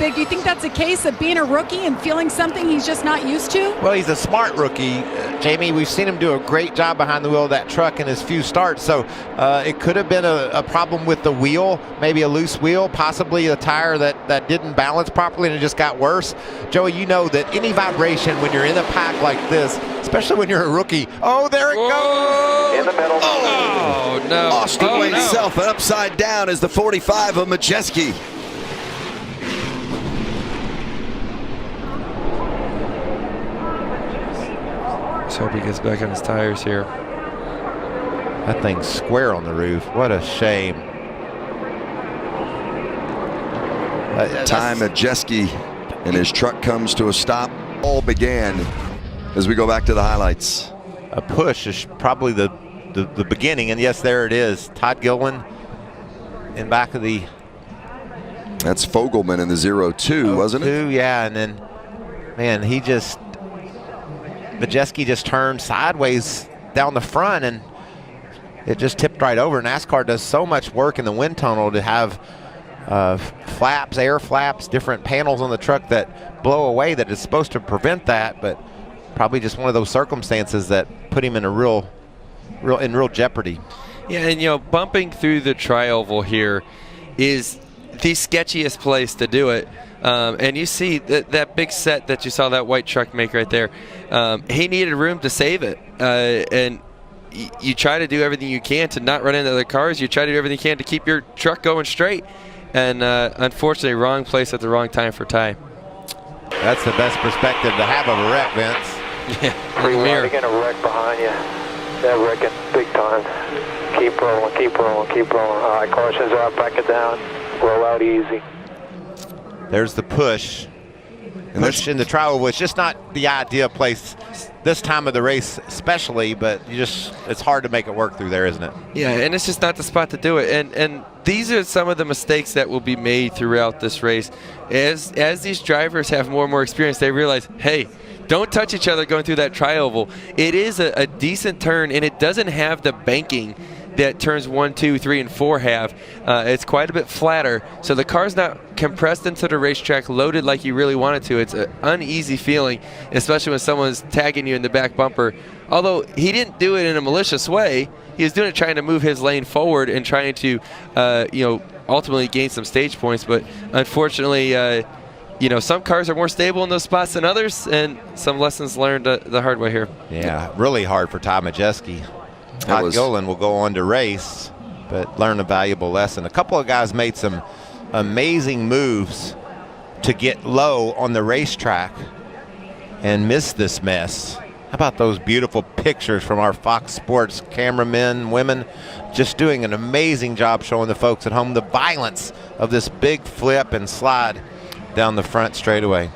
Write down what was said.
Big, do you think that's a case of being a rookie and feeling something he's just not used to? Well, he's a smart rookie, Jamie. We've seen him do a great job behind the wheel of that truck in his few starts. So it could have been a problem with the wheel, maybe a loose wheel, possibly a tire that didn't balance properly and it just got worse. Joey, you know that any vibration when you're in a pack like this, especially when you're a rookie, oh, there it goes. In the middle. Oh, no. Lost away itself and upside down is the 45 of Majeski. Let's hope he gets back on his tires here. That thing's square on the roof. What a shame. Ty Majeski and his truck comes to a stop. All began as we go back to the highlights. A push is probably the beginning, and yes, there it is. Todd Gillen in back of the. That's Fogelman in the 0-2, wasn't it? Yeah, and then, man, Majeski just turned sideways down the front, and it just tipped right over. NASCAR does so much work in the wind tunnel to have flaps, air flaps, different panels on the truck that blow away that is supposed to prevent that, but probably just one of those circumstances that put him in a real jeopardy. Yeah, and bumping through the tri-oval here is the sketchiest place to do it. And you see that big set that you saw that white truck make right there. He needed room to save it. And you try to do everything you can to not run into other cars. You try to do everything you can to keep your truck going straight. And unfortunately, wrong place at the wrong time for Ty. That's the best perspective to have of a wreck, Vince. Yeah, You're going to wreck behind you. They're wrecking big time. Keep rolling, keep rolling, keep rolling. All right, cautions out, back it down. Roll out easy. There's the push. And Push in the trial was just not the ideal place this time of the race especially, but it's hard to make it work through there, isn't it? Yeah, and it's just not the spot to do it. And these are some of the mistakes that will be made throughout this race. As these drivers have more and more experience, they realize, hey, don't touch each other going through that tri-oval. It is a decent turn, and it doesn't have the banking that turns 1, 2, 3, and 4 have. It's quite a bit flatter, so the car's not compressed into the racetrack, loaded like you really want it to. It's an uneasy feeling, especially when someone's tagging you in the back bumper. Although he didn't do it in a malicious way, he was doing it trying to move his lane forward and trying to, ultimately gain some stage points. But unfortunately, some cars are more stable in those spots than others, and some lessons learned the hard way here. Yeah, really hard for Ty Majeski. Todd Gillen will go on to race, but learn a valuable lesson. A couple of guys made some amazing moves to get low on the racetrack and miss this mess. How about those beautiful pictures from our Fox Sports cameramen, women, just doing an amazing job showing the folks at home the violence of this big flip and slide down the front straightaway.